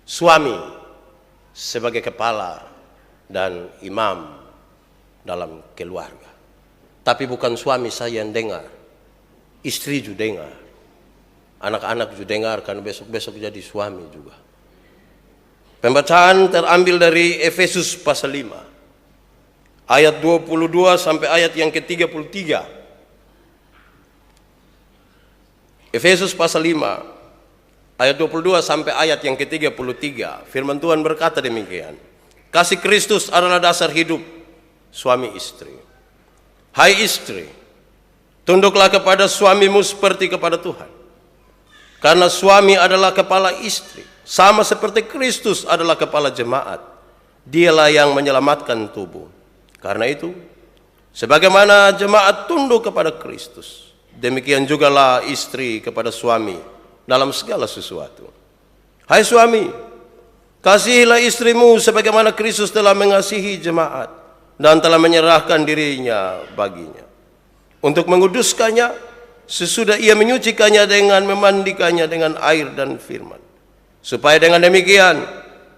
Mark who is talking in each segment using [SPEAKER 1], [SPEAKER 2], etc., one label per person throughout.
[SPEAKER 1] suami sebagai kepala dan imam dalam keluarga. Tapi bukan suami saya yang dengar, istri juga dengar, anak-anak juga dengar, karena besok-besok jadi suami juga. Pembacaan terambil dari Efesus pasal 5 ayat 22 sampai ayat yang ke-33. Efesus pasal 5 ayat 22 sampai ayat yang ke-33. Firman Tuhan berkata demikian. Kasih Kristus adalah dasar hidup suami istri. Hai istri, tunduklah kepada suamimu seperti kepada Tuhan. Karena suami adalah kepala istri, sama seperti Kristus adalah kepala jemaat. Dialah yang menyelamatkan tubuh. Karena itu, sebagaimana jemaat tunduk kepada Kristus, demikian jugalah istri kepada suami dalam segala sesuatu. Hai suami, kasihilah istrimu sebagaimana Kristus telah mengasihi jemaat dan telah menyerahkan dirinya baginya, untuk menguduskannya sesudah ia menyucikannya dengan memandikannya dengan air dan firman, supaya dengan demikian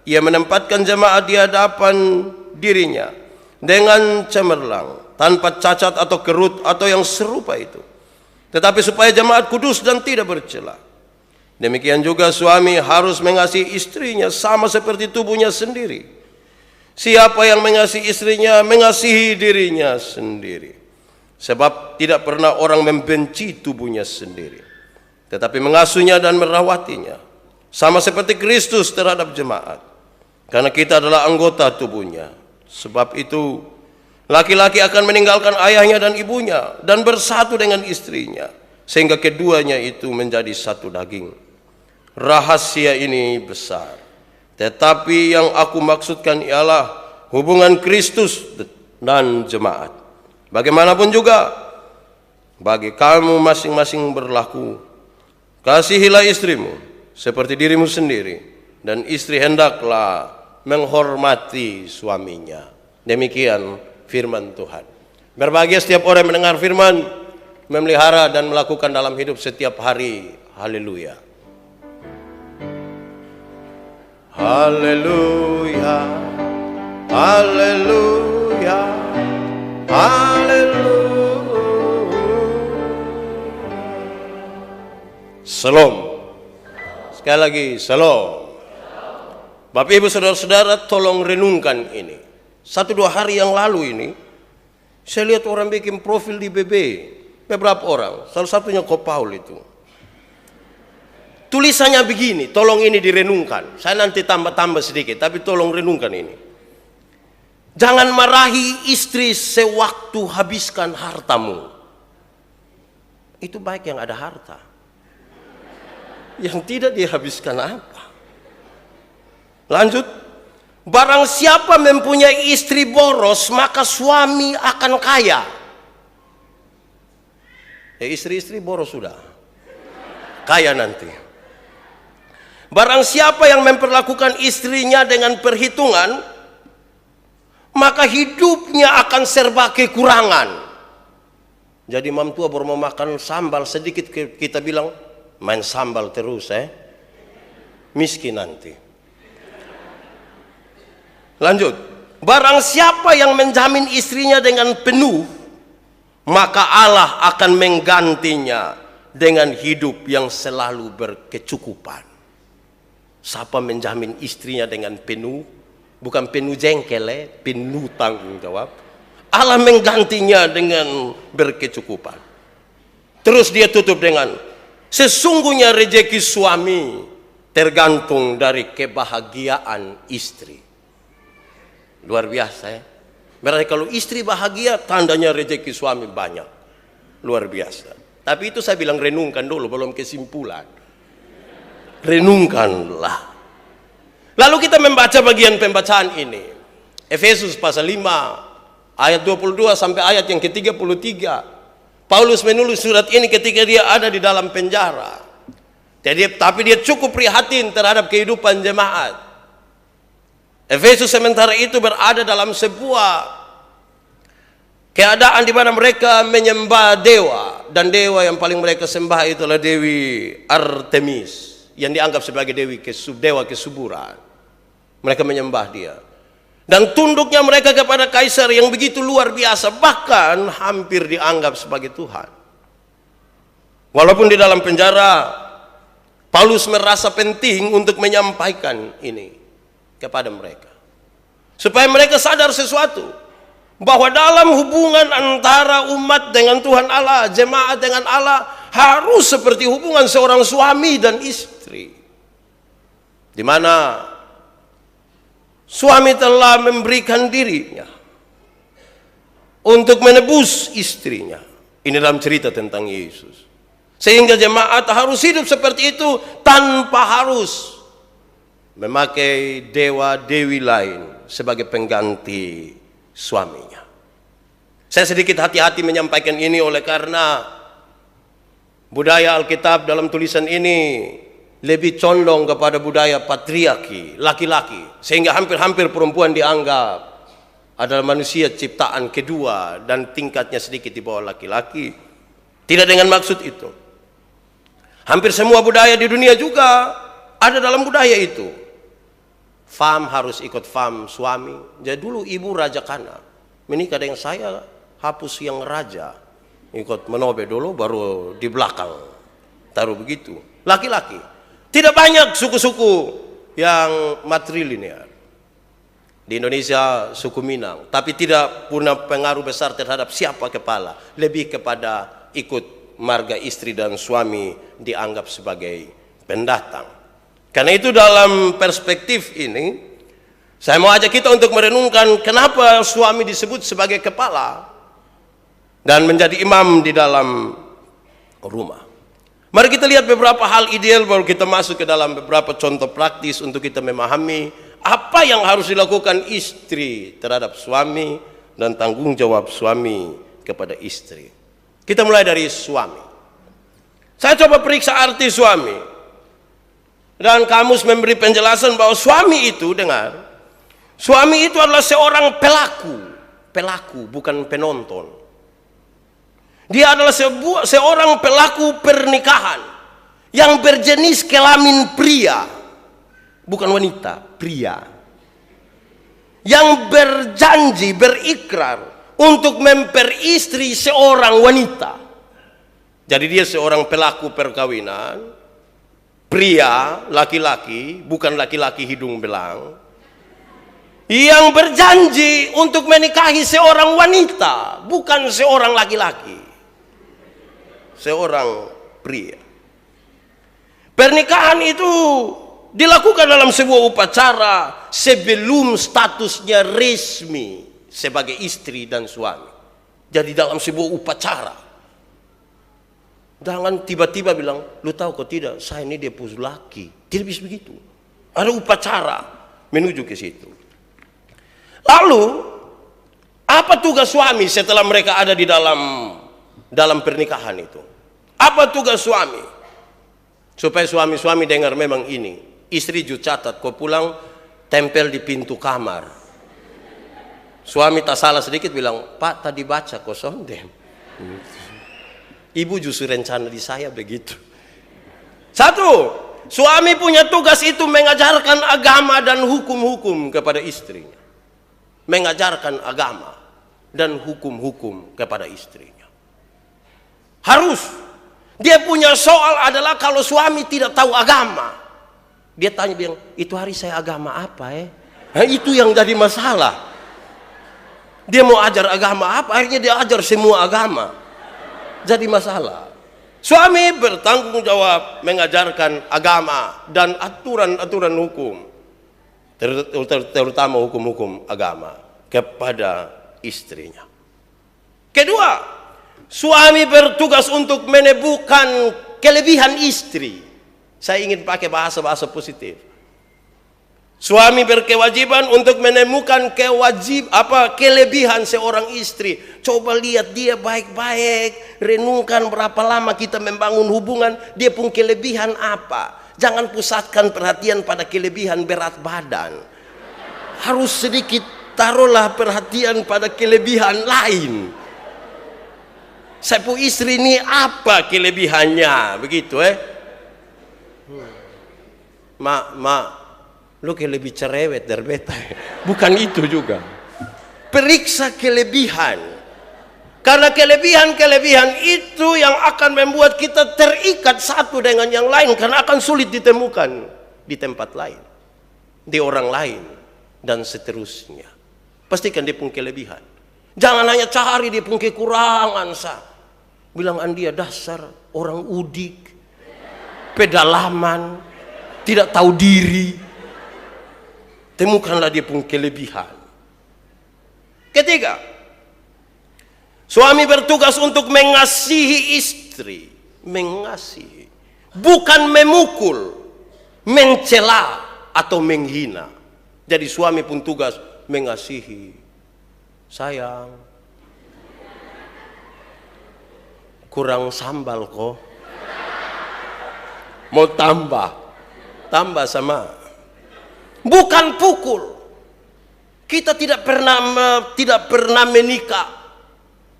[SPEAKER 1] ia menempatkan jemaat di hadapan dirinya dengan cemerlang, tanpa cacat atau kerut atau yang serupa itu, tetapi supaya jemaat kudus dan tidak bercela. Demikian juga suami harus mengasihi istrinya sama seperti tubuhnya sendiri. Siapa yang mengasihi istrinya mengasihi dirinya sendiri. Sebab tidak pernah orang membenci tubuhnya sendiri, tetapi mengasuhnya dan merawatinya, sama seperti Kristus terhadap jemaat, karena kita adalah anggota tubuhnya. Sebab itu laki-laki akan meninggalkan ayahnya dan ibunya dan bersatu dengan istrinya, sehingga keduanya itu menjadi satu daging. Rahasia ini besar, tetapi yang aku maksudkan ialah hubungan Kristus dan jemaat. Bagaimanapun juga bagi kamu masing-masing berlaku, kasihilah istrimu seperti dirimu sendiri, dan istri hendaklah menghormati suaminya. Demikian firman Tuhan. Berbahagia setiap orang yang mendengar firman, memelihara dan melakukan dalam hidup setiap hari. Haleluya. Haleluya. Haleluya. Haleluya. Shalom. Sekali lagi, shalom. Bapak Ibu Saudara-saudara, tolong renungkan ini. 1-2 hari yang lalu ini, saya lihat orang bikin profil di BB. Beberapa orang, salah satunya Ko Paul itu. Tulisannya begini, tolong ini direnungkan. Saya nanti tambah-tambah sedikit, tapi tolong renungkan ini. Jangan marahi istri sewaktu habiskan hartamu. Itu baik yang ada harta. Yang tidak dihabiskan apa? Lanjut. Barang siapa mempunyai istri boros, maka suami akan kaya. Ya, istri-istri boros sudah kaya nanti. Barang siapa yang memperlakukan istrinya dengan perhitungan, maka hidupnya akan serba kekurangan. Jadi mam tua baru mau makan sambal sedikit, kita bilang main sambal terus, miskin nanti. Lanjut. Barang siapa yang menjamin istrinya dengan penuh, maka Allah akan menggantinya dengan hidup yang selalu berkecukupan. Siapa menjamin istrinya dengan penuh, bukan penuh jengkel, penuh tanggung jawab, Allah menggantinya dengan berkecukupan. Terus dia tutup dengan, sesungguhnya rezeki suami tergantung dari kebahagiaan istri. Luar biasa, Berarti kalau istri bahagia, tandanya rezeki suami banyak. Luar biasa. Tapi itu saya bilang renungkan dulu, belum kesimpulan. Renungkanlah. Lalu kita membaca bagian pembacaan ini. Efesus pasal 5 ayat 22 sampai ayat yang ke-33. Paulus menulis surat ini ketika dia ada di dalam penjara. Tapi dia cukup prihatin terhadap kehidupan jemaat. Efesus sementara itu berada dalam sebuah keadaan di mana mereka menyembah dewa, dan dewa yang paling mereka sembah itulah Dewi Artemis. yang dianggap sebagai dewa kesuburan. Mereka menyembah dia. Dan tunduknya mereka kepada kaisar yang begitu luar biasa, bahkan hampir dianggap sebagai Tuhan. Walaupun di dalam penjara, Paulus merasa penting untuk menyampaikan ini kepada mereka, supaya mereka sadar sesuatu, bahwa dalam hubungan antara umat dengan Tuhan Allah, jemaat dengan Allah, harus seperti hubungan seorang suami dan istri, di mana suami telah memberikan dirinya untuk menebus istrinya. Ini dalam cerita tentang Yesus. Sehingga jemaat harus hidup seperti itu tanpa harus memakai dewa-dewi lain sebagai pengganti suaminya. Saya sedikit hati-hati menyampaikan ini oleh karena budaya Alkitab dalam tulisan ini lebih condong kepada budaya patriarki, laki-laki, sehingga hampir-hampir perempuan dianggap adalah manusia ciptaan kedua dan tingkatnya sedikit di bawah laki-laki. Tidak dengan maksud itu. Hampir semua budaya di dunia juga ada dalam budaya itu. Fam harus ikut fam suami. Jadi dulu ibu Raja Kana menikah dengan saya, hapus yang raja, ikut menobe dulu, baru di belakang taruh begitu. Laki-laki. Tidak banyak suku-suku yang matrilinear. Di Indonesia suku Minang, tapi tidak punya pengaruh besar terhadap siapa kepala. Lebih kepada ikut marga istri dan suami dianggap sebagai pendatang. Karena itu dalam perspektif ini, saya mau ajak kita untuk merenungkan kenapa suami disebut sebagai kepala dan menjadi imam di dalam rumah. Mari kita lihat beberapa hal ideal baru kita masuk ke dalam beberapa contoh praktis untuk kita memahami apa yang harus dilakukan istri terhadap suami dan tanggung jawab suami kepada istri. Kita mulai dari suami. Saya coba periksa arti suami. Dan kamus memberi penjelasan bahwa suami itu, dengar, suami itu adalah seorang pelaku bukan penonton. Dia adalah seorang pelaku pernikahan yang berjenis kelamin pria, bukan wanita, pria, yang berjanji, berikrar untuk memperistri seorang wanita. Jadi dia seorang pelaku perkawinan, pria, laki-laki, bukan laki-laki hidung belang, yang berjanji untuk menikahi seorang wanita, bukan seorang laki-laki, seorang pria. Pernikahan itu dilakukan dalam sebuah upacara sebelum statusnya resmi sebagai istri dan suami. Jadi dalam sebuah upacara. Jangan tiba-tiba bilang, lu tahu kok tidak, saya ini dia punya laki. Tidak bisa begitu. Ada upacara menuju ke situ. Lalu, apa tugas suami setelah mereka ada di dalam pernikahan itu? Apa tugas suami? Supaya suami-suami dengar memang ini. Istri juga catat, kau pulang tempel di pintu kamar. Suami tak salah sedikit bilang, Pak tadi baca kok sondem. Ibu justru rencana di saya begitu. Satu, suami punya tugas itu mengajarkan agama dan hukum-hukum kepada istrinya. Mengajarkan agama dan hukum-hukum kepada istrinya. Harus. Dia punya soal adalah kalau suami tidak tahu agama. Dia tanya, bilang, itu hari saya agama apa Nah, itu yang jadi masalah. Dia mau ajar agama apa, akhirnya dia ajar semua agama. Jadi masalah. Suami bertanggung jawab mengajarkan agama dan aturan-aturan hukum, terutama hukum-hukum agama kepada istrinya. Kedua, suami bertugas untuk menemukan kelebihan istri. Saya ingin pakai bahasa-bahasa positif. Suami berkewajiban untuk menemukan kelebihan seorang istri. Coba lihat dia baik-baik, renungkan berapa lama kita membangun hubungan, dia punya kelebihan apa. Jangan pusatkan perhatian pada kelebihan berat badan. Harus sedikit taruhlah perhatian pada kelebihan lain. Saya punya istri ini apa kelebihannya, begitu mak, lu kayak lebih cerewet dari beta. Bukan itu juga. Periksa kelebihan. Karena kelebihan-kelebihan itu yang akan membuat kita terikat satu dengan yang lain. Karena akan sulit ditemukan di tempat lain, di orang lain, dan seterusnya. Pastikan dia punya kelebihan. Jangan hanya cari dia punya kekurangan. Bilang dia dasar orang udik, pedalaman, tidak tahu diri. Temukanlah dia punya kelebihan. Ketiga, suami bertugas untuk mengasihi istri. Mengasihi. Bukan memukul, mencela, atau menghina. Jadi suami pun tugas mengasihi. Sayang, kurang sambal kok. Mau tambah sama. Bukan pukul. Kita tidak pernah menikah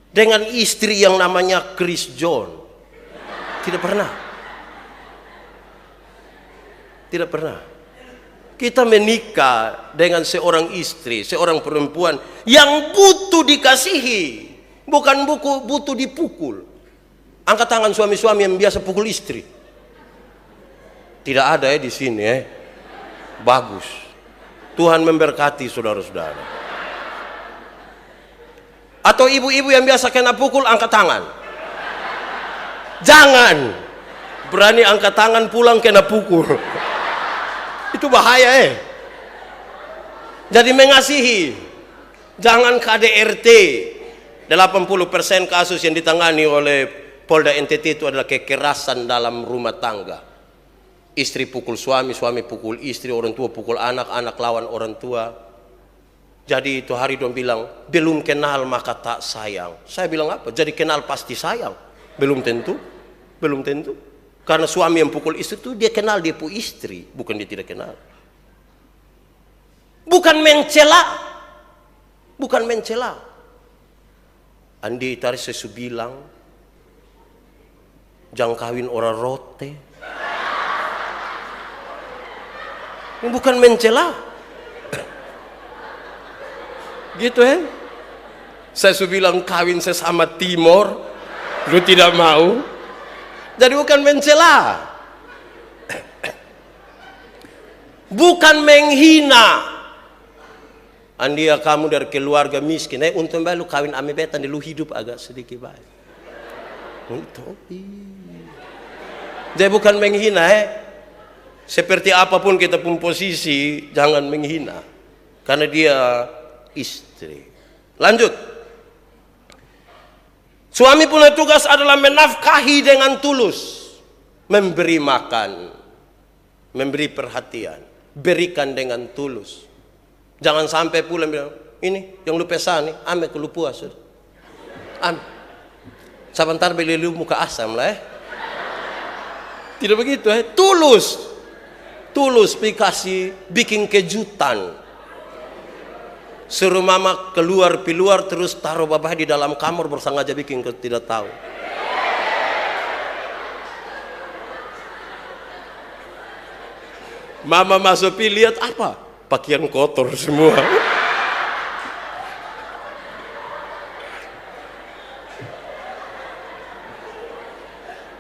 [SPEAKER 1] dengan istri yang namanya Chris John. Tidak pernah. Tidak pernah. Kita menikah dengan seorang istri, seorang perempuan yang butuh dikasihi, bukan butuh dipukul. Angkat tangan suami-suami yang biasa pukul istri. Tidak ada di sini. Bagus. Tuhan memberkati saudara-saudara. Atau ibu-ibu yang biasa kena pukul, angkat tangan. Jangan berani angkat tangan pulang kena pukul. Itu bahaya. Jadi mengasihi. Jangan KDRT. 80% kasus yang ditangani oleh Polda NTT itu adalah kekerasan dalam rumah tangga. Istri pukul suami, suami pukul istri, orang tua pukul anak, anak lawan orang tua. Jadi itu hari dong bilang, belum kenal maka tak sayang. Saya bilang apa? Jadi kenal pasti sayang. Belum tentu. Belum tentu. Karena suami yang pukul istri itu dia kenal dia pu istri, bukan dia tidak kenal. Bukan mencela. Bukan mencela. Andi tadi saya bilang, jangan kawin orang rote. Ini bukan mencela. Gitu Saya bilang kawin sesama Timor, lu tidak mau. Jadi bukan mencela. Bukan menghina. Andia kamu dari keluarga miskin, untung lu kawin ame betan, lu hidup agak sedikit baik. Untuk. Jadi bukan menghina. Seperti apapun kita pun posisi, jangan menghina. Karena dia istri. Lanjut. Suami punya tugas adalah menafkahi dengan tulus, memberi makan, memberi perhatian, berikan dengan tulus. Jangan sampai pulang bilang, ini yang lu pesan nih, ame ke lu puas. Sebentar beli lu muka asam lah. Tidak begitu tulus, tulus dikasih, bikin kejutan. Suruh mama keluar terus taruh babah di dalam kamar bersengaja bikin kau tidak tahu. Mama masuk lihat apa? Pakaian kotor semua.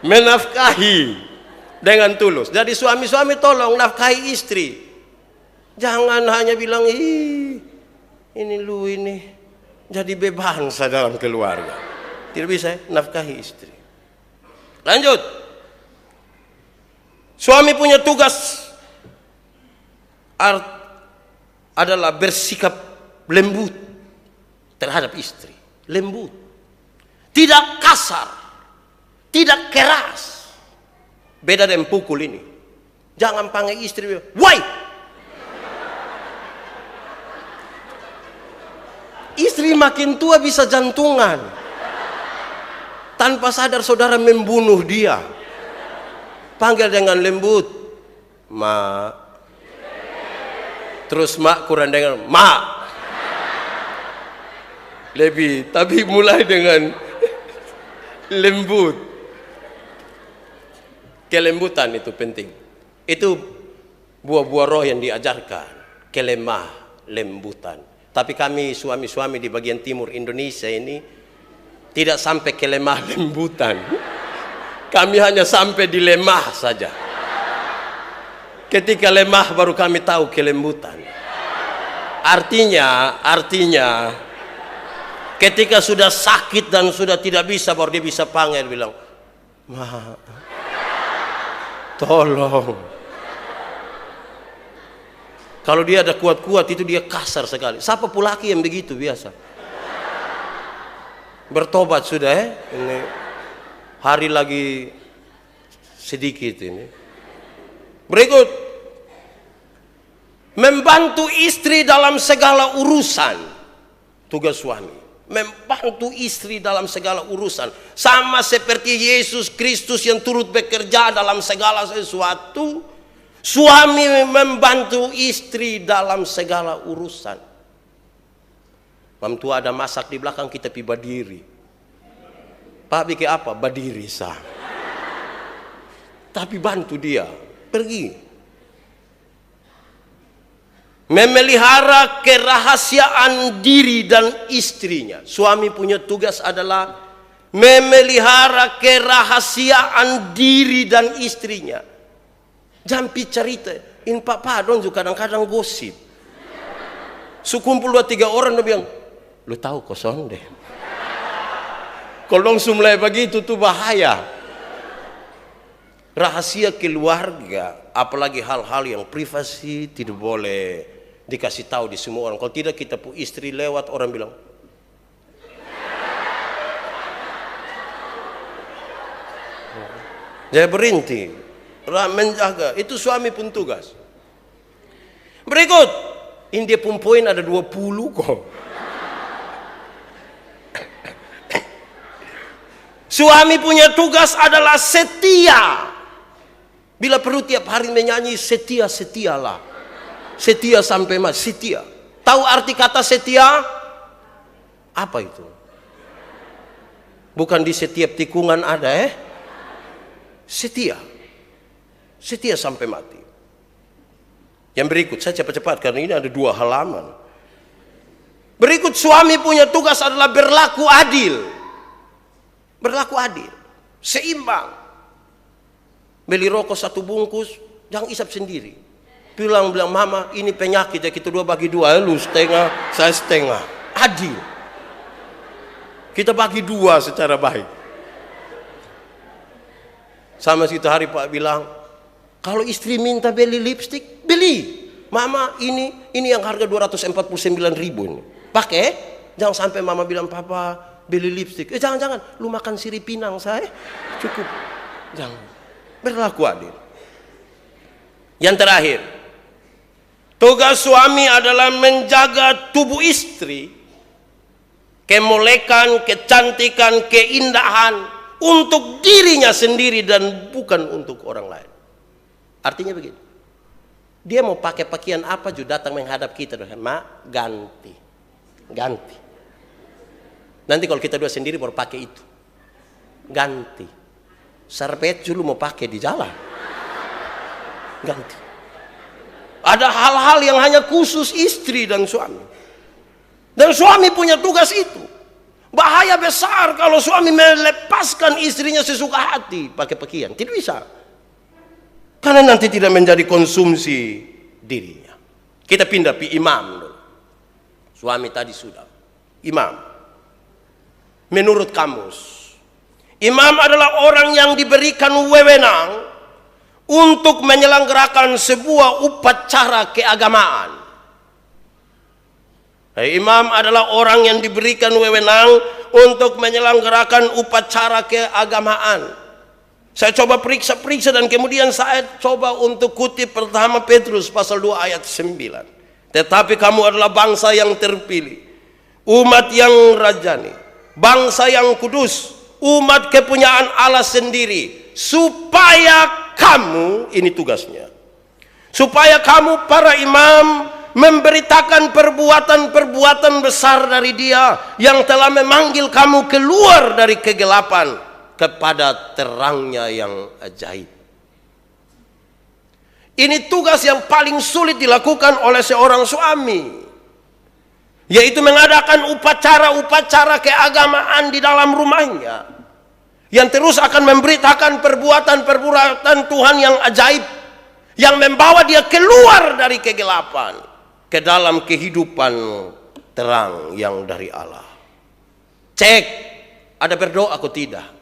[SPEAKER 1] Menafkahi dengan tulus. Jadi suami-suami tolong nafkahi istri. Jangan hanya bilang ini lu ini jadi beban dalam keluarga. Tidak bisa nafkahi istri. Lanjut. Suami punya tugas adalah bersikap lembut terhadap istri. Lembut. Tidak kasar. Tidak keras. Beda dengan pukul ini. Jangan panggil istri, "Woi!" Istri makin tua bisa jantungan. Tanpa sadar saudara membunuh dia. Panggil dengan lembut, "Mak." Terus mak kurang dengan "Mak." Lebih, tapi mulai dengan lembut. Kelembutan itu penting. Itu buah-buah roh yang diajarkan, kelemah lembutan. Tapi kami suami-suami di bagian timur Indonesia ini tidak sampai kelemah lembutan. Kami hanya sampai di lemah saja. Ketika lemah baru kami tahu kelembutan. Artinya ketika sudah sakit dan sudah tidak bisa, baru dia bisa panggil, bilang, "Ma, tolong." Kalau dia ada kuat-kuat itu dia kasar sekali. Siapa pula laki yang begitu biasa? Bertobat sudah ini hari lagi sedikit ini. Berikut, membantu istri dalam segala urusan. Tugas suami membantu istri dalam segala urusan, sama seperti Yesus Kristus yang turut bekerja dalam segala sesuatu. Suami membantu istri dalam segala urusan. Mam tua ada masak di belakang, kita pi berdiri. Pak bikin apa? Berdiri sah. Tapi bantu dia pergi. Memelihara kerahasiaan diri dan istrinya. Suami punya tugas adalah memelihara kerahasiaan diri dan istrinya. Jampi cerita, in papa don juga kadang-kadang gosip. Sekumpul 2-3 orang dia bilang, "Lu tahu kosong deh." Kalau mulai begitu tuh bahaya. Rahasia keluarga, apalagi hal-hal yang privasi, tidak boleh dikasih tahu di semua orang. Kalau tidak, kita pu istri lewat, orang bilang, "Jadi berhenti." Menjaga, itu suami pun tugas. Berikut, ini dia pun poin ada 20 kok. Suami punya tugas adalah setia. Bila perlu tiap hari menyanyi setia, setialah. Setia sampai mati, setia. Tahu arti kata setia? Apa itu? Bukan di setiap tikungan ada setia. Setia sampai mati. Yang berikut, saya cepat-cepat karena ini ada 2 halaman. Berikut, suami punya tugas adalah berlaku adil. Berlaku adil, seimbang. Beli rokok 1 bungkus, jangan isap sendiri. Bilang, "Mama, ini penyakit ya, kita 2 bagi 2, lu setengah, saya setengah." Adil. Kita bagi 2 secara baik. Sama situ hari Pak bilang, kalau istri minta beli lipstik, beli. "Mama, ini yang harga 249.000 ini. Pakai, jangan sampai mama bilang, 'Papa, beli lipstik.' Jangan, lu makan sirip pinang saya. Cukup." Jangan. Berlaku adil. Yang terakhir, tugas suami adalah menjaga tubuh istri, kemolekan, kecantikan, keindahan untuk dirinya sendiri dan bukan untuk orang lain. Artinya begini, dia mau pakai pakaian apa juga datang menghadap kita, "Mak, ganti." Nanti kalau kita 2 sendiri baru pakai itu. Ganti. Sarpet dulu mau pakai di jalan. Ganti. Ada hal-hal yang hanya khusus istri dan suami. Dan suami punya tugas itu. Bahaya besar kalau suami melepaskan istrinya sesuka hati pakai pakaian. Tidak bisa. Karena nanti tidak menjadi konsumsi dirinya. Kita pindah ke imam dulu. Suami tadi sudah. Imam. Menurut kamus, imam adalah orang yang diberikan wewenang untuk menyelenggarakan sebuah upacara keagamaan. Imam adalah orang yang diberikan wewenang untuk menyelenggarakan upacara keagamaan. Saya coba periksa dan kemudian saya coba untuk kutip pertama Petrus pasal 2 ayat 9. Tetapi kamu adalah bangsa yang terpilih, umat yang rajani, bangsa yang kudus, umat kepunyaan Allah sendiri, supaya kamu, ini tugasnya, supaya kamu para imam memberitakan perbuatan-perbuatan besar dari Dia yang telah memanggil kamu keluar dari kegelapan kepada terangnya yang ajaib. Ini tugas yang paling sulit dilakukan oleh seorang suami, yaitu mengadakan upacara-upacara keagamaan di dalam rumahnya, yang terus akan memberitakan perbuatan-perbuatan Tuhan yang ajaib, yang membawa dia keluar dari kegelapan ke dalam kehidupan terang yang dari Allah. Cek, ada berdoa atau tidak?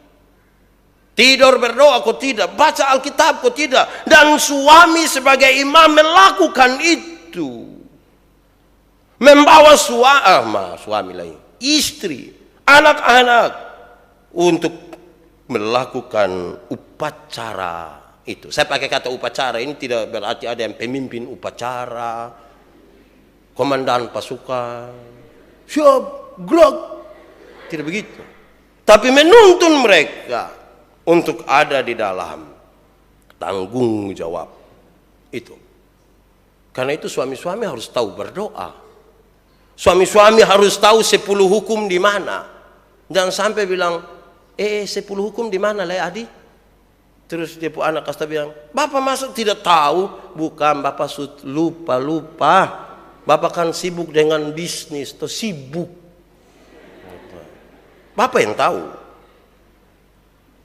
[SPEAKER 1] Tidur berdoa atau tidak? Baca Alkitab atau tidak? Dan suami sebagai imam melakukan itu. Membawa suami lain, istri, anak-anak untuk melakukan upacara itu. Saya pakai kata upacara, ini tidak berarti ada yang pemimpin upacara, komandan pasukan, siap, gerak. Tidak begitu. Tapi menuntun mereka untuk ada di dalam tanggung jawab itu. Karena itu suami-suami harus tahu berdoa. Suami-suami harus tahu 10 hukum di mana. Jangan sampai bilang, 10 hukum di mana lah Adi? Terus dia pun anak kasta bilang, Bapak masa tidak tahu? Bukan, Bapak lupa. Bapak kan sibuk dengan bisnis, atau sibuk. Bapak yang tahu.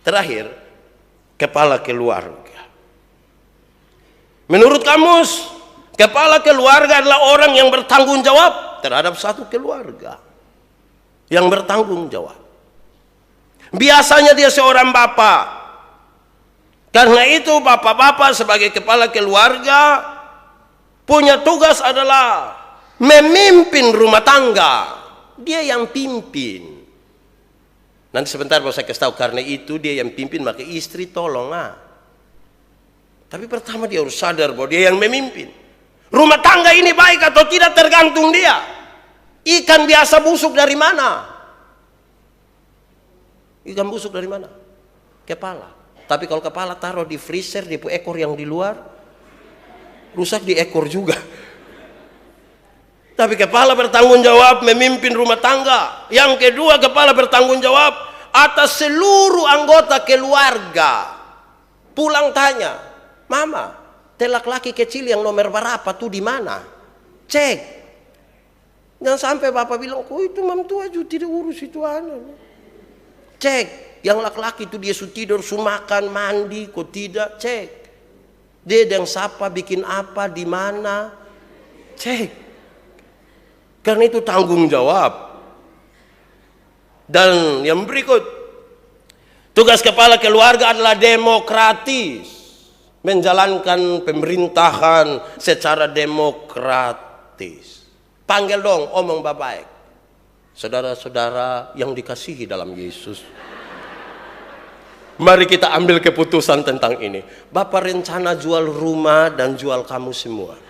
[SPEAKER 1] Terakhir, kepala keluarga. Menurut kamus, kepala keluarga adalah orang yang bertanggung jawab terhadap satu keluarga. Yang bertanggung jawab. Biasanya dia seorang bapak. Karena itu bapak-bapak sebagai kepala keluarga punya tugas adalah memimpin rumah tangga. Dia yang pimpin. Nanti sebentar mau saya kasih tahu, karena itu dia yang pimpin, maka istri tolong. Tapi pertama dia harus sadar bahwa dia yang memimpin. Rumah tangga ini baik atau tidak tergantung dia. Ikan biasa busuk dari mana? Ikan busuk dari mana? Kepala. Tapi kalau kepala taruh di freezer, di ekor yang di luar, rusak di ekor juga. Tapi kepala bertanggung jawab memimpin rumah tangga. Yang kedua, kepala bertanggung jawab atas seluruh anggota keluarga. Pulang tanya, Mama, laki kecil yang nomor berapa tuh di mana? Cek. Jangan sampai bapak bilang, kok itu mam tua juga tidak urus itu anak. Cek, yang laki-laki itu dia su tidur, su makan, mandi, kok tidak? Cek. Dia yang sapa, bikin apa, di mana? Cek. Karena itu tanggung jawab. Dan yang berikut, tugas kepala keluarga adalah demokratis, menjalankan pemerintahan secara demokratis. Panggil dong, omong baik. Saudara-saudara yang dikasihi dalam Yesus, mari kita ambil keputusan tentang ini. Bapak rencana jual rumah dan jual kamu semua.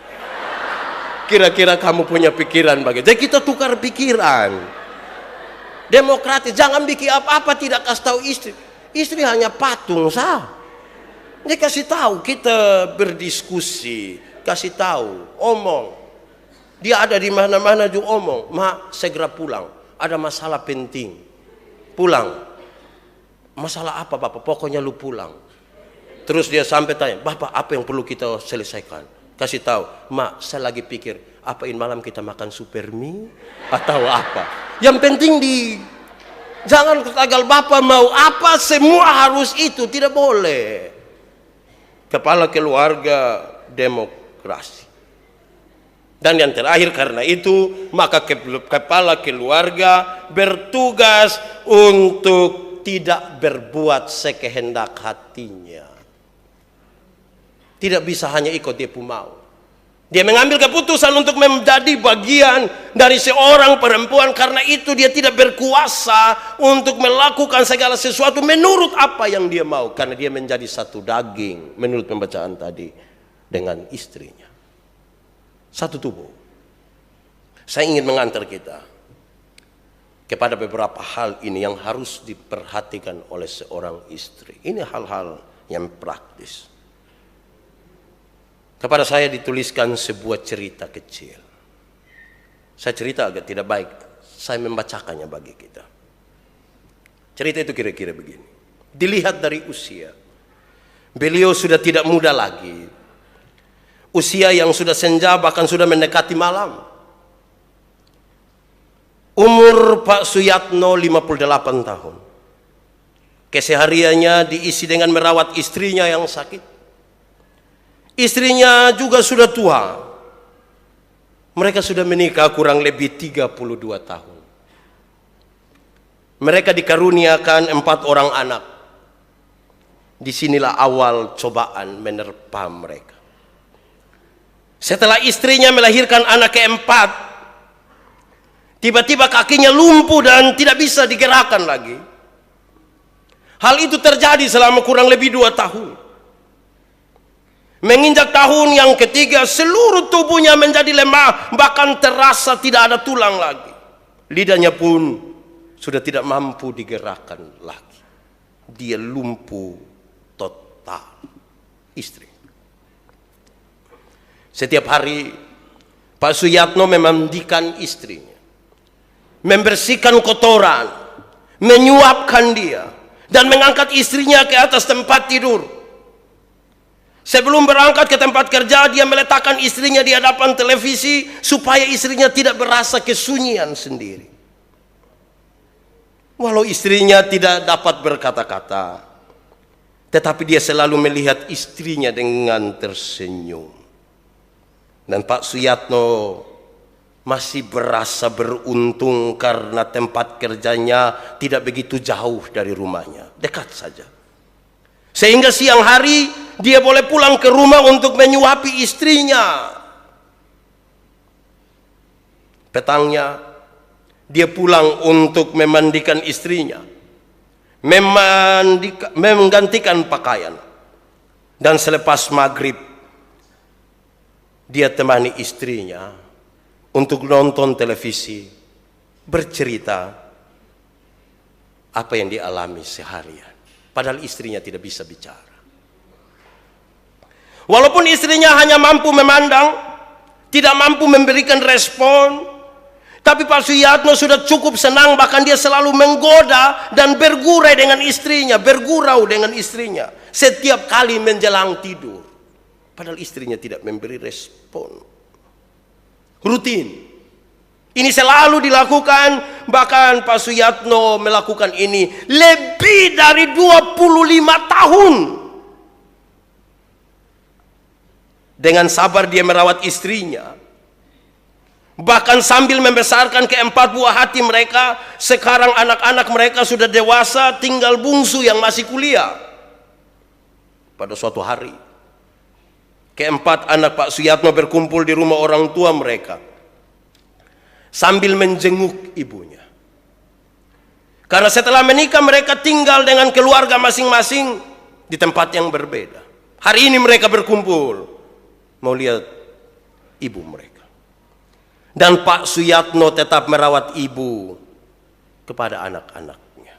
[SPEAKER 1] Kira-kira kamu punya pikiran bagaimana? Jadi kita tukar pikiran. Demokratis, jangan bikin apa-apa tidak kasih tahu istri. Istri hanya patung sah. Dia kasih tahu, kita berdiskusi, kasih tahu, omong. Dia ada di mana-mana juga omong. Ma, segera pulang. Ada masalah penting. Pulang. Masalah apa Bapak? Pokoknya lu pulang. Terus dia sampai tanya, Bapak apa yang perlu kita selesaikan? Kasih tahu, Mak, saya lagi pikir, apain malam kita makan super mie atau apa? Yang penting jangan ketagal Bapak mau apa, semua harus itu, tidak boleh. Kepala keluarga demokrasi. Dan yang terakhir, karena itu maka kepala keluarga bertugas untuk tidak berbuat sekehendak hatinya. Tidak bisa hanya ikut dia pun mau. Dia mengambil keputusan untuk menjadi bagian dari seorang perempuan. Karena itu dia tidak berkuasa untuk melakukan segala sesuatu menurut apa yang dia mau. Karena dia menjadi satu daging menurut pembacaan tadi dengan istrinya. Satu tubuh. Saya ingin mengantar kita kepada beberapa hal ini yang harus diperhatikan oleh seorang istri. Ini hal-hal yang praktis. Kepada saya dituliskan sebuah cerita kecil. Saya cerita agak tidak baik. Saya membacakannya bagi kita. Cerita itu kira-kira begini. Dilihat dari usia. Beliau sudah tidak muda lagi. Usia yang sudah senja, bahkan sudah mendekati malam. Umur Pak Suyatno 58 tahun. Kesehariannya diisi dengan merawat istrinya yang sakit. Istrinya juga sudah tua. Mereka sudah menikah kurang lebih 32 tahun. Mereka dikaruniakan 4 orang anak. Disinilah awal cobaan menerpa mereka. Setelah istrinya melahirkan anak keempat, tiba-tiba kakinya lumpuh dan tidak bisa digerakkan lagi. Hal itu terjadi selama kurang lebih 2 tahun. Menginjak tahun yang ketiga, seluruh tubuhnya menjadi lemah, bahkan terasa tidak ada tulang lagi. Lidahnya pun sudah tidak mampu digerakkan lagi. Dia lumpuh total. Istri. Setiap hari Pak Suyatno memandikan istrinya, membersihkan kotoran, menyuapkan dia, dan mengangkat istrinya ke atas tempat tidur. Sebelum berangkat ke tempat kerja, dia meletakkan istrinya di hadapan televisi supaya istrinya tidak berasa kesunyian sendiri. Walau istrinya tidak dapat berkata-kata, tetapi dia selalu melihat istrinya dengan tersenyum. Dan Pak Suyatno masih berasa beruntung karena tempat kerjanya tidak begitu jauh dari rumahnya, dekat saja. Sehingga siang hari dia boleh pulang ke rumah untuk menyuapi istrinya. Petangnya dia pulang untuk memandikan istrinya, menggantikan pakaian. Dan selepas maghrib dia temani istrinya untuk nonton televisi, bercerita apa yang dialami seharian. Padahal istrinya tidak bisa bicara. Walaupun istrinya hanya mampu memandang, tidak mampu memberikan respon, tapi Pak Suyatno sudah cukup senang, bahkan dia selalu menggoda dan bergurau dengan istrinya setiap kali menjelang tidur. Padahal istrinya tidak memberi respon. Rutin. Ini selalu dilakukan, bahkan Pak Suyatno melakukan ini lebih dari 25 tahun. Dengan sabar dia merawat istrinya. Bahkan sambil membesarkan keempat buah hati mereka, sekarang anak-anak mereka sudah dewasa, tinggal bungsu yang masih kuliah. Pada suatu hari, keempat anak Pak Suyatno berkumpul di rumah orang tua mereka, sambil menjenguk ibunya. Karena setelah menikah mereka tinggal dengan keluarga masing-masing di tempat yang berbeda. Hari ini mereka berkumpul mau lihat ibu mereka. Dan Pak Suyatno tetap merawat ibu kepada anak-anaknya.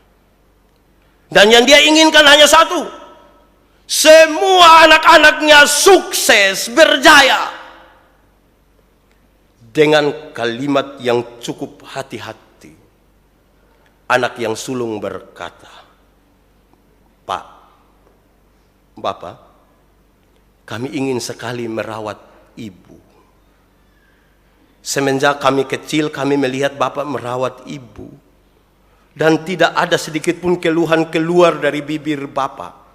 [SPEAKER 1] Dan yang dia inginkan hanya satu. Semua anak-anaknya sukses, berjaya. Dengan kalimat yang cukup hati-hati, anak yang sulung berkata, "Pak, Bapak, kami ingin sekali merawat ibu. Semenjak kami kecil kami melihat Bapak merawat ibu, dan tidak ada sedikit pun keluhan keluar dari bibir Bapak.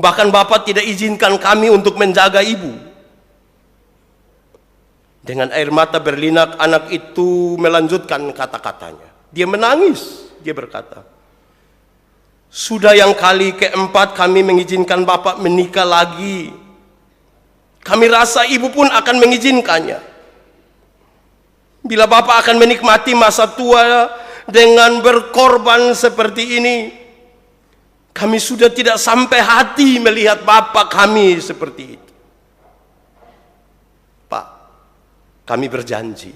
[SPEAKER 1] Bahkan Bapak tidak izinkan kami untuk menjaga ibu." Dengan air mata berlinang anak itu melanjutkan kata-katanya. Dia menangis, dia berkata, "Sudah yang kali keempat kami mengizinkan Bapak menikah lagi. Kami rasa ibu pun akan mengizinkannya. Bila Bapak akan menikmati masa tua dengan berkorban seperti ini, kami sudah tidak sampai hati melihat Bapak kami seperti itu. Pak, kami berjanji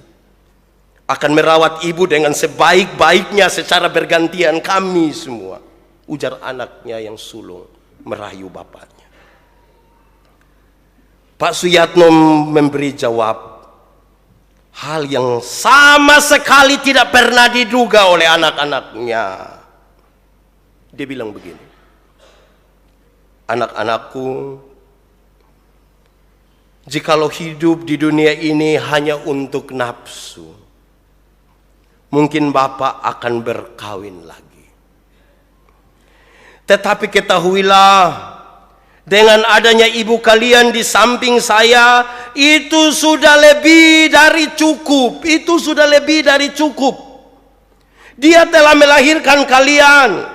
[SPEAKER 1] akan merawat ibu dengan sebaik-baiknya secara bergantian kami semua," ujar anaknya yang sulung merayu bapaknya. Pak Suyatno memberi jawab hal yang sama sekali tidak pernah diduga oleh anak-anaknya. Dia bilang begini, "Anak-anakku, Jikalau hidup di dunia ini hanya untuk nafsu, mungkin Bapak akan berkawin lagi. Tetapi ketahuilah, dengan adanya ibu kalian di samping saya, itu sudah lebih dari cukup. Itu sudah lebih dari cukup. Dia telah melahirkan kalian.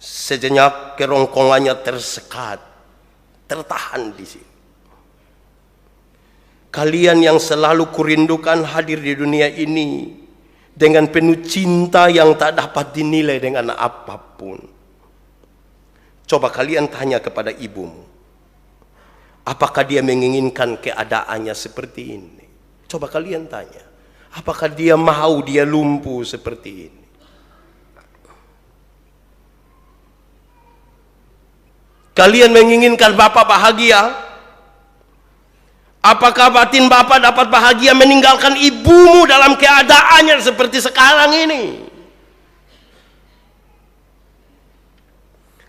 [SPEAKER 1] Sejenak kerongkongannya tersekat, tertahan di sini. Kalian yang selalu kurindukan hadir di dunia ini dengan penuh cinta yang tak dapat dinilai dengan apapun. Coba kalian tanya kepada ibumu, apakah dia menginginkan keadaannya seperti ini? Coba kalian tanya, apakah dia mau dia lumpuh seperti ini? Kalian menginginkan Bapak bahagia? Apakah batin Bapak dapat bahagia meninggalkan ibumu dalam keadaannya seperti sekarang ini?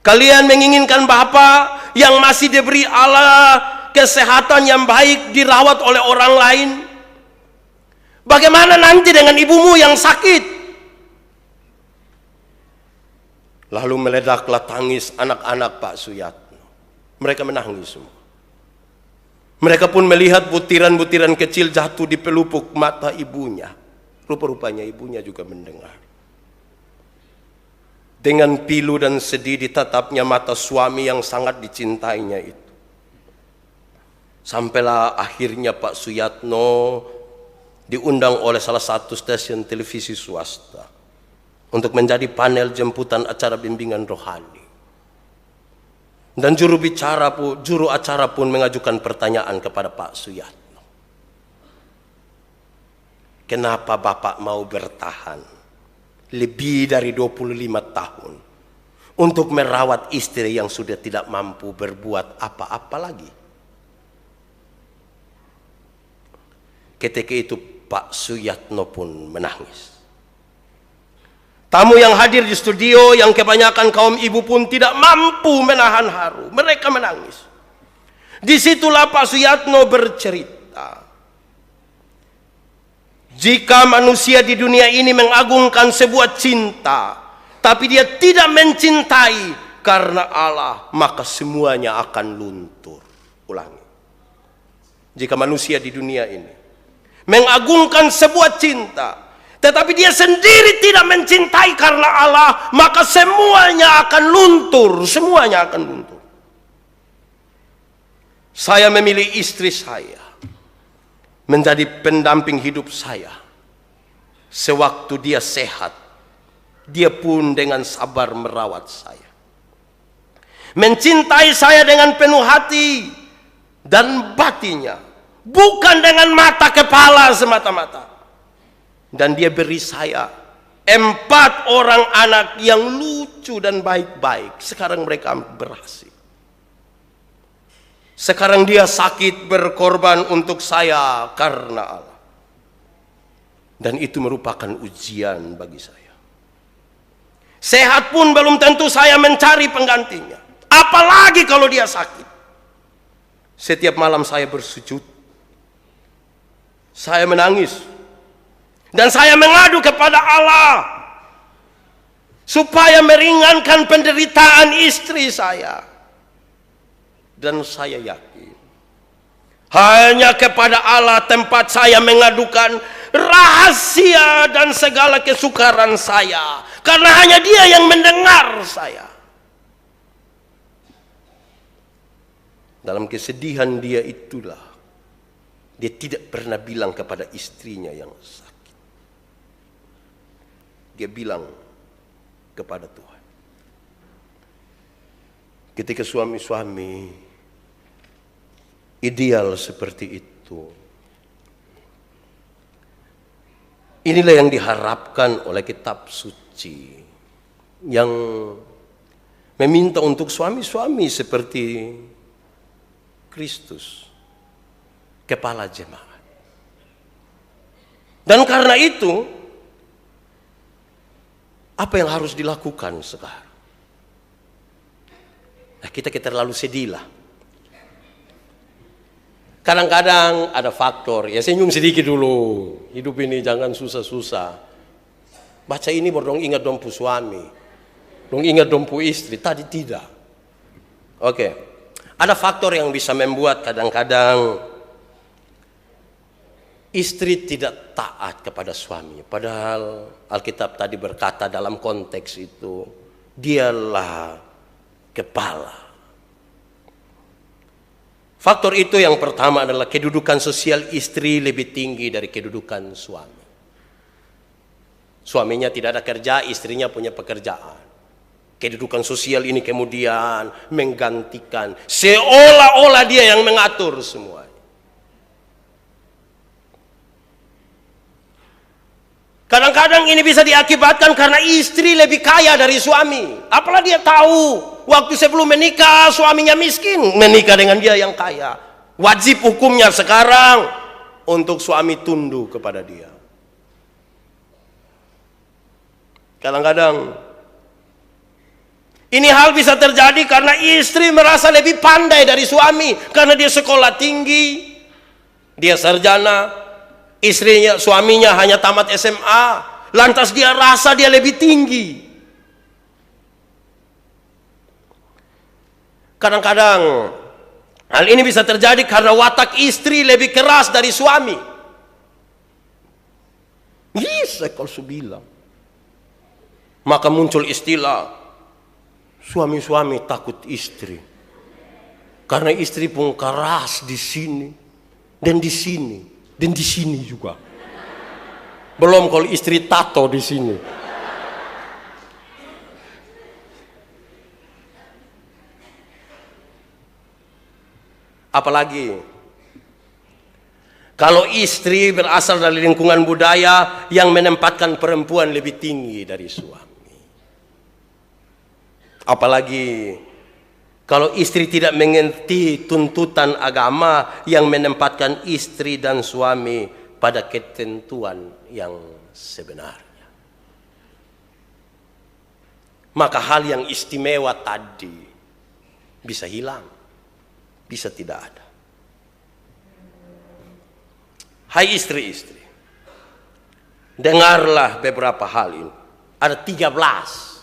[SPEAKER 1] Kalian menginginkan Bapak yang masih diberi Allah kesehatan yang baik dirawat oleh orang lain? Bagaimana nanti dengan ibumu yang sakit? Lalu meledaklah tangis anak-anak Pak Suyatno. Mereka menangis semua. Mereka pun melihat butiran-butiran kecil jatuh di pelupuk mata ibunya. Rupa-rupanya ibunya juga mendengar. Dengan pilu dan sedih ditatapnya mata suami yang sangat dicintainya itu. Sampailah akhirnya Pak Suyatno diundang oleh salah satu stasiun televisi swasta untuk menjadi panel jemputan acara bimbingan rohani. Dan juru acara pun mengajukan pertanyaan kepada Pak Suyatno. Kenapa Bapak mau bertahan lebih dari 25 tahun untuk merawat istri yang sudah tidak mampu berbuat apa-apa lagi? Ketika itu Pak Suyatno pun menangis. Tamu yang hadir di studio yang kebanyakan kaum ibu pun tidak mampu menahan haru. Mereka menangis. Disitulah Pak Suyatno bercerita. Jika manusia di dunia ini mengagungkan sebuah cinta, tapi dia tidak mencintai karena Allah, maka semuanya akan luntur. Ulangi. Jika manusia di dunia ini mengagungkan sebuah cinta, tetapi dia sendiri tidak mencintai karena Allah, maka semuanya akan luntur. Semuanya akan luntur. Saya memilih istri saya menjadi pendamping hidup saya. Sewaktu dia sehat, dia pun dengan sabar merawat saya. Mencintai saya dengan penuh hati dan batinnya, bukan dengan mata kepala semata-mata. Dan dia beri saya 4 orang anak yang lucu dan baik-baik. Sekarang mereka berhasil. Sekarang dia sakit berkorban untuk saya karena Allah. Dan itu merupakan ujian bagi saya. Sehat pun belum tentu saya mencari penggantinya. Apalagi kalau dia sakit. Setiap malam saya bersujud. Saya menangis. Dan saya mengadu kepada Allah. Supaya meringankan penderitaan istri saya. Dan saya yakin hanya kepada Allah tempat saya mengadukan rahasia dan segala kesukaran saya, karena hanya Dia yang mendengar saya. Dalam kesedihan dia itulah dia tidak pernah bilang kepada istrinya yang sakit. Dia bilang kepada Tuhan. Ketika suami-suami ideal seperti itu, inilah yang diharapkan oleh kitab suci, yang meminta untuk suami-suami seperti Kristus, kepala jemaat. Dan karena itu, apa yang harus dilakukan sekarang? Nah, kita terlalu sedih lah. Kadang-kadang ada faktor, ya senyum sedikit dulu. Hidup ini jangan susah-susah. Baca ini baru dong ingat dong pu suami. Dong ingat dong pu istri, tadi tidak. Oke. Ada faktor yang bisa membuat kadang-kadang istri tidak taat kepada suami. Padahal Alkitab tadi berkata dalam konteks itu, dialah kepala. Faktor itu yang pertama adalah kedudukan sosial istri lebih tinggi dari kedudukan suami. Suaminya tidak ada kerja, istrinya punya pekerjaan. Kedudukan sosial ini kemudian menggantikan, seolah-olah dia yang mengatur semua. Kadang-kadang ini bisa diakibatkan karena istri lebih kaya dari suami. Apalah dia tahu waktu sebelum menikah suaminya miskin, menikah dengan dia yang kaya. Wajib hukumnya sekarang untuk suami tunduk kepada dia. Kadang-kadang ini hal bisa terjadi karena istri merasa lebih pandai dari suami karena dia sekolah tinggi, dia sarjana. Suaminya hanya tamat SMA, lantas dia rasa dia lebih tinggi. Kadang-kadang hal ini bisa terjadi karena watak istri lebih keras dari suami. Yes, kalau bilang. Maka muncul istilah suami-suami takut istri. Karena istri pun keras di sini dan di sini. Dan di sini juga. Belum kalau istri tato di sini. Apalagi kalau istri berasal dari lingkungan budaya yang menempatkan perempuan lebih tinggi dari suami. Apalagi kalau istri tidak mengerti tuntutan agama yang menempatkan istri dan suami pada ketentuan yang sebenarnya. Maka hal yang istimewa tadi bisa hilang, bisa tidak ada. Hai istri-istri, dengarlah beberapa hal ini. Ada 13.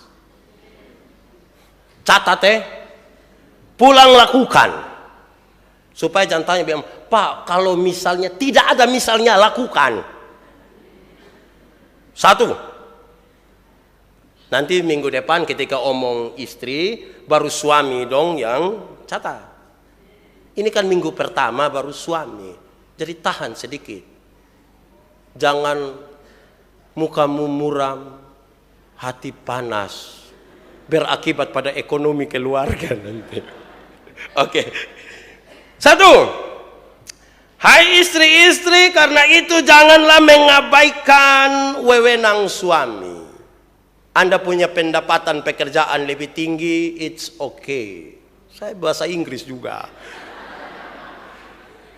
[SPEAKER 1] Catat pulang lakukan. Supaya jangan tanya bilang, Pak, kalau misalnya tidak ada misalnya, lakukan. 1. Nanti minggu depan ketika omong istri, baru suami dong yang catat. Ini kan minggu pertama baru suami. Jadi tahan sedikit. Jangan mukamu muram, hati panas, berakibat pada ekonomi keluarga nanti. Oke. 1. Hai istri-istri, karena itu janganlah mengabaikan wewenang suami. Anda punya pendapatan pekerjaan lebih tinggi, it's okay. Saya bahasa Inggris juga.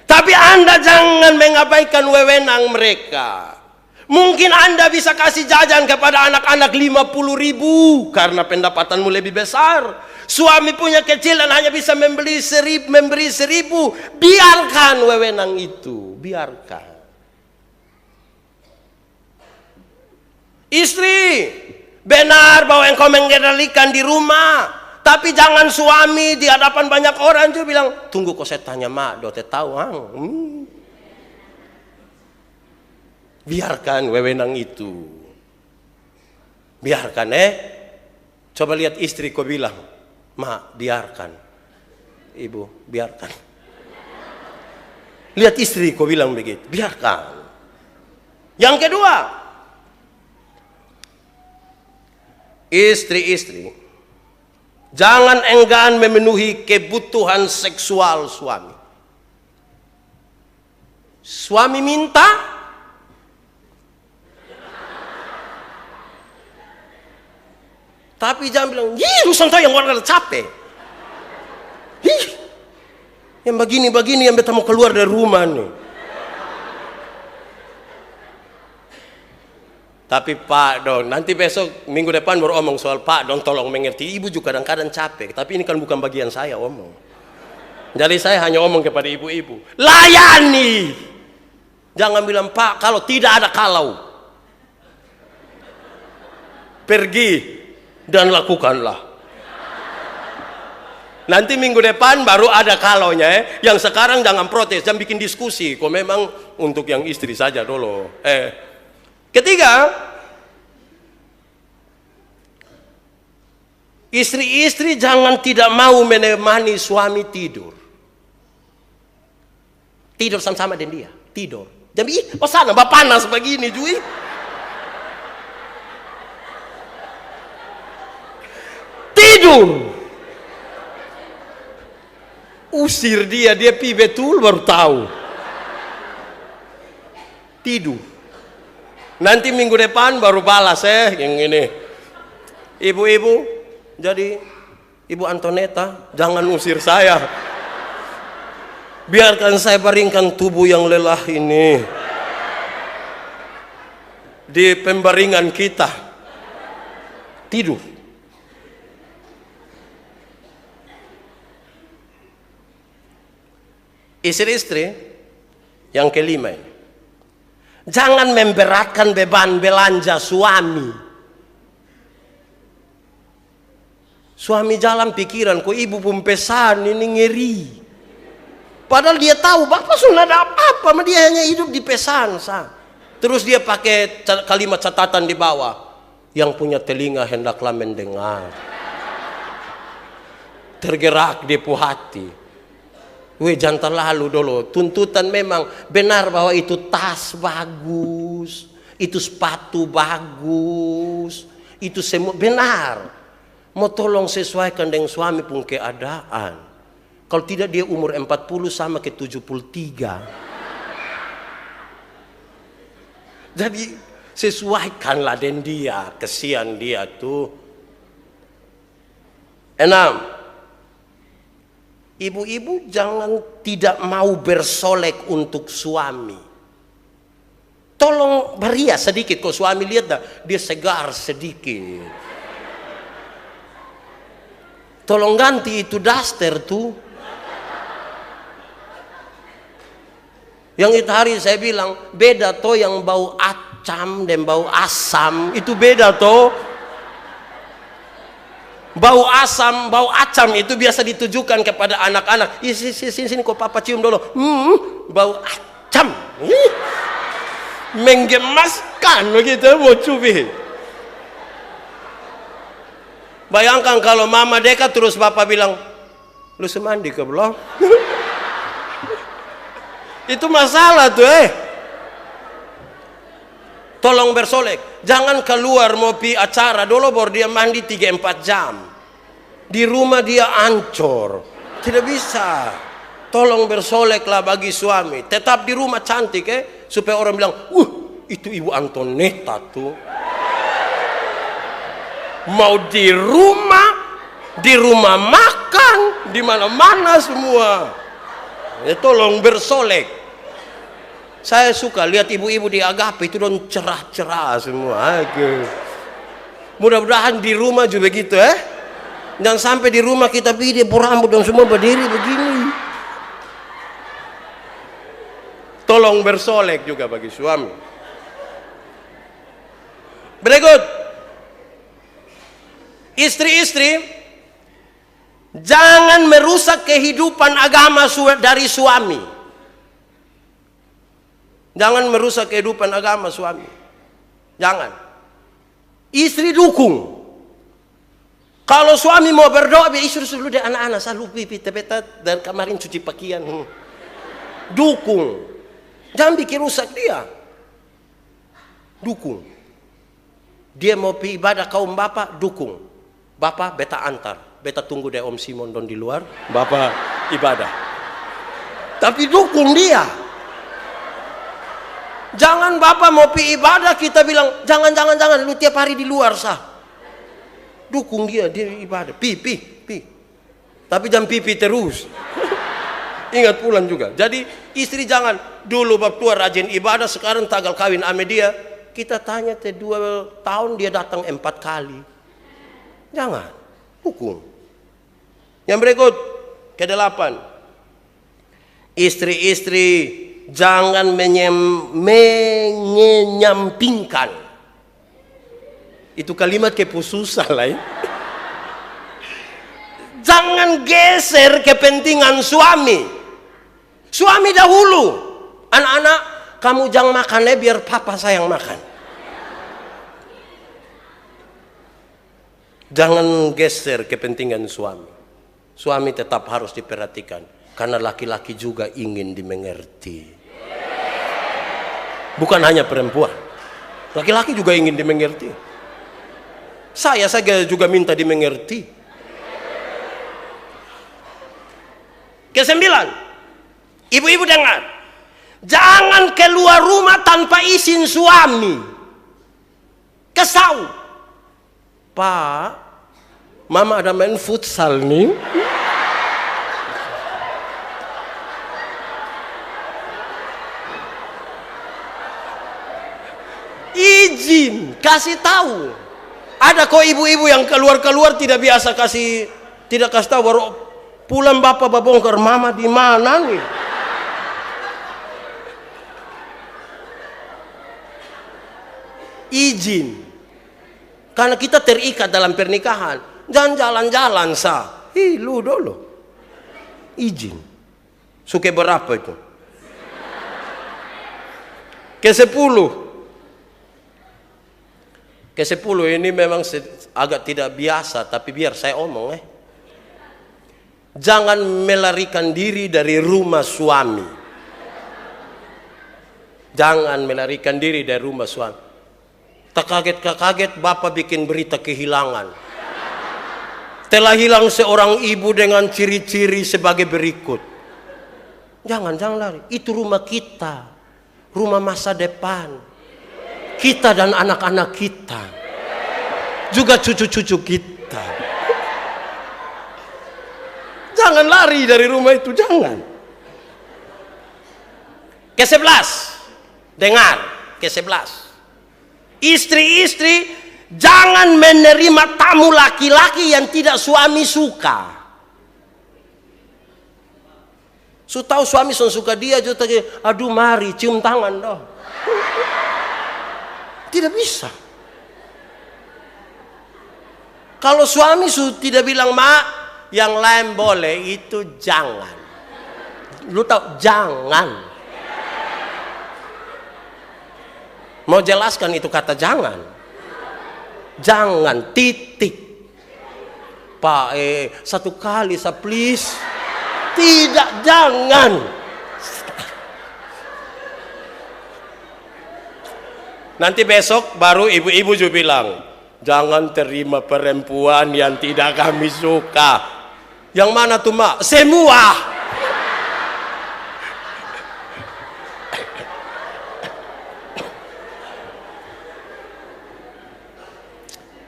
[SPEAKER 1] Tapi Anda jangan mengabaikan wewenang mereka. Mungkin Anda bisa kasih jajan kepada anak-anak 50.000 karena pendapatanmu lebih besar. Suami punya kecil dan hanya bisa memberi 1.000. Biarkan wewenang itu, biarkan. Istri, benar bahwa engkau mengendalikan di rumah, tapi jangan suami di hadapan banyak orang juga bilang, tunggu kok saya tanya mak, dote tahu. Biarkan wewenang itu. Biarkan Coba lihat istri kau bilang, "Ma, biarkan." Ibu, biarkan. Lihat istri kau bilang begitu, biarkan. Yang kedua, istri-istri, jangan enggan memenuhi kebutuhan seksual suami. Suami minta, tapi jangan bilang, lu santai yang orang capek. Yang begini-begini yang beta mau keluar dari rumah nih. Tapi Pak dong, nanti besok minggu depan baru omong soal Pak dong, tolong mengerti. Ibu juga kadang-kadang capek, tapi ini kan bukan bagian saya omong. Jadi saya hanya ngomong kepada ibu-ibu, layani. Jangan bilang, Pak, kalau tidak ada kalau. Pergi dan lakukanlah. Nanti minggu depan baru ada kalaunya ya. Yang sekarang jangan protes, jangan bikin diskusi. Kok memang untuk yang istri saja dulu. Ketiga, istri-istri jangan tidak mau menemani suami tidur. Tidur sama-sama dengan dia, tidur. Jadi, oh sana bapak panas begini, Jui. Tidur. Usir dia pi betul baru tahu. Tidur. Nanti minggu depan baru balas yang ini. Ibu-ibu, jadi Ibu Antoneta jangan usir saya. Biarkan saya baringkan tubuh yang lelah ini di pembaringan kita. Tidur. Istri-istri yang kelima ini, jangan memberatkan beban belanja suami. Suami jalan pikiran, kok ibu pun pesan ini ngeri. Padahal dia tahu bapak sudah ada apa-apa, sama dia hanya hidup di pesan. Terus dia pakai kalimat catatan di bawah, yang punya telinga hendaklah mendengar. Tergerak di hati. Jangan terlalu dulu. Tuntutan memang benar bahwa itu tas bagus, itu sepatu bagus, itu semua benar. Mau tolong sesuaikan dengan suami pun keadaan. Kalau tidak dia umur 40 sama ke 73. Jadi sesuaikanlah dengan dia, kesian dia tuh. 6. Ibu-ibu jangan tidak mau bersolek untuk suami. Tolong berias sedikit, kok suami lihat dah dia segar sedikit. Tolong ganti itu daster tuh. Yang itu hari saya bilang beda toh yang bau acam dan bau asam, itu beda toh. Bau asam, bau acam itu biasa ditujukan kepada anak-anak. Sini kok papa cium dulu. Bau acam. Menggemaskan begitu, mau cubi. Bayangkan kalau mama dekat terus bapak bilang, lu semandi ke belum? Itu masalah tuh Tolong bersolek. Jangan keluar mau pi acara dulu baru dia mandi 3-4 jam. Di rumah dia ancur. Tidak bisa. Tolong bersoleklah bagi suami. Tetap di rumah cantik supaya orang bilang, itu Ibu Antoneta tuh. Mau di rumah makan, di mana-mana semua. Tolong bersolek. Saya suka lihat ibu-ibu di Agape itu don cerah-cerah semua. Mudah-mudahan di rumah juga begitu Dan sampai di rumah kita dia rambut dan semua berdiri begini. Tolong bersolek juga bagi suami. Berikut. Istri-istri jangan merusak kehidupan agama dari suami. Jangan merusak kehidupan agama suami. Jangan. Istri dukung. Kalau suami mau berdoa, istri dulu deh anak-anak selalu pipit-pita dan kemarin cuci pakaian. Dukung. Jangan bikin rusak dia. Dukung. Dia mau pergi ibadah kaum bapak, dukung. Bapak beta antar. Beta tunggu deh Om Simon don di luar. Bapak ibadah. Tapi dukung dia. Jangan bapak mau pergi ibadah kita bilang jangan lu tiap hari di luar Dukung dia ibadah. Pi. Tapi jangan pipi terus. Ingat pulang juga. Jadi istri jangan dulu bab tua rajin ibadah, sekarang tanggal kawin ame dia. Kita tanya 2 tahun dia datang 4 kali. Jangan. Dukung. Yang berikut ke-8. Istri-istri jangan menyampingkan. Itu kalimat kepususan lah ya. Jangan geser kepentingan suami. Suami dahulu. Anak-anak, kamu jangan makan biar papa saya yang makan. Jangan geser kepentingan suami. Suami tetap harus diperhatikan. Karena laki-laki juga ingin dimengerti. Bukan hanya perempuan. Laki-laki juga ingin dimengerti. Saya juga minta dimengerti. Kesembilan, ibu-ibu dengar. Jangan keluar rumah tanpa izin suami. Kesau. Pak, mama ada main futsal nih. Izin, kasih tahu. Ada kok ibu-ibu yang keluar-keluar tidak kasih tahu, baru pulang bapak bongkar, mama di mana nih? Izin. Karena kita terikat dalam pernikahan. Jangan jalan-jalan sah. Lu dulu. Izin. Suka berapa itu? Ke-10 ini memang agak tidak biasa, tapi biar saya omong Jangan melarikan diri dari rumah suami. Jangan melarikan diri dari rumah suami. Tak kaget bapak bikin berita kehilangan. Telah hilang seorang ibu dengan ciri-ciri sebagai berikut. Jangan lari. Itu rumah kita. Rumah masa depan. Kita dan anak-anak kita. Juga cucu-cucu kita. Jangan lari dari rumah itu, jangan. Ke-11. Dengar, ke-11. Istri-istri jangan menerima tamu laki-laki yang tidak suami suka. Tahu suami suka dia juga, aduh mari cium tangan dong. Tidak bisa. Kalau suami tidak bilang mak, yang lain boleh, itu jangan. Lu tahu, jangan. Mau jelaskan itu kata jangan. Jangan, titik. Pak, satu kali please. Tidak, jangan. Nanti besok baru ibu-ibu juga bilang, jangan terima perempuan yang tidak kami suka. Yang mana tuh mak? Semua.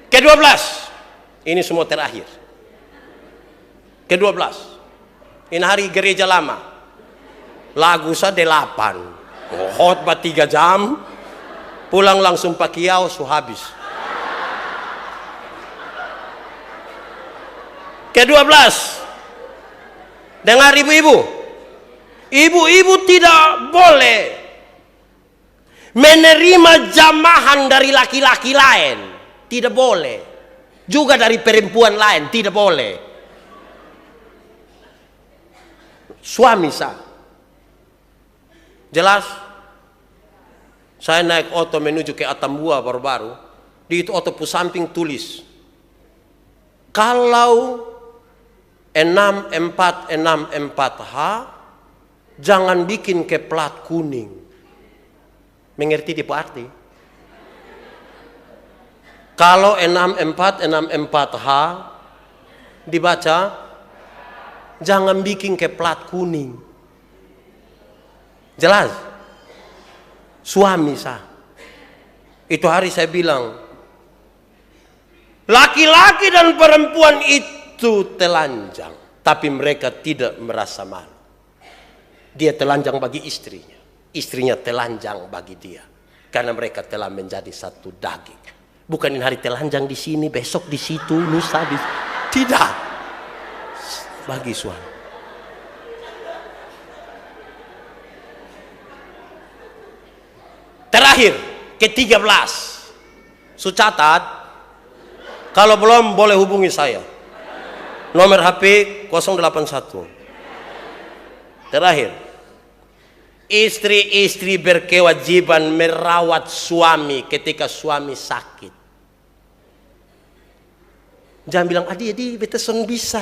[SPEAKER 1] Ke-12. Ini semua terakhir. Ke-12. Ini hari gereja lama. Lagu saya 8. Khotbah 3 jam. Pulang langsung pakiau, habis. Ke-12. Dengar ibu-ibu. Ibu-ibu tidak boleh menerima jamahan dari laki-laki lain. Tidak boleh. Juga dari perempuan lain. Tidak boleh. Suami sah. Jelas? Saya naik oto menuju ke Atambua baru-baru. Di itu oto samping tulis. Kalau 6464H jangan bikin ke plat kuning. Mengerti tipe arti? Kalau 6464H dibaca, jangan bikin ke plat kuning. Jelas? Suami sah. Itu hari saya bilang, laki-laki dan perempuan itu telanjang, tapi mereka tidak merasa malu. Dia telanjang bagi istrinya, istrinya telanjang bagi dia, karena mereka telah menjadi satu daging. Bukan ini hari telanjang di sini, besok di situ, lusa di tidak. Bagi suami. Terakhir, ke-13. Sucatat, kalau belum boleh hubungi saya. Nomor HP 081. Terakhir, istri-istri berkewajiban merawat suami ketika suami sakit. Jangan bilang, adi beteson bisa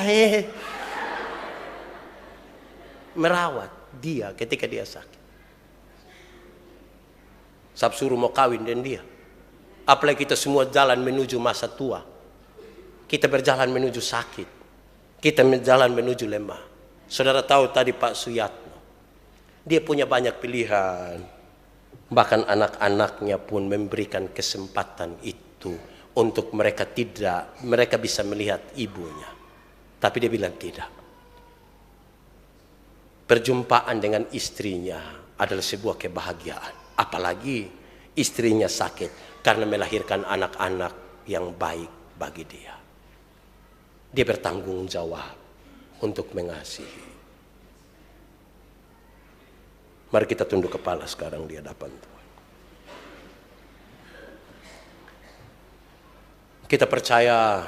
[SPEAKER 1] merawat dia ketika dia sakit. Sab suruh mau kawin dengan dia. Apalagi kita semua jalan menuju masa tua. Kita berjalan menuju sakit. Kita berjalan menuju lemah. Saudara tahu tadi Pak Suyatno, dia punya banyak pilihan. Bahkan anak-anaknya pun memberikan kesempatan itu untuk mereka bisa melihat ibunya. Tapi dia bilang tidak. Perjumpaan dengan istrinya adalah sebuah kebahagiaan. Apalagi istrinya sakit karena melahirkan anak-anak yang baik bagi dia. Dia bertanggung jawab untuk mengasihi. Mari kita tunduk kepala sekarang di hadapan Tuhan. Kita percaya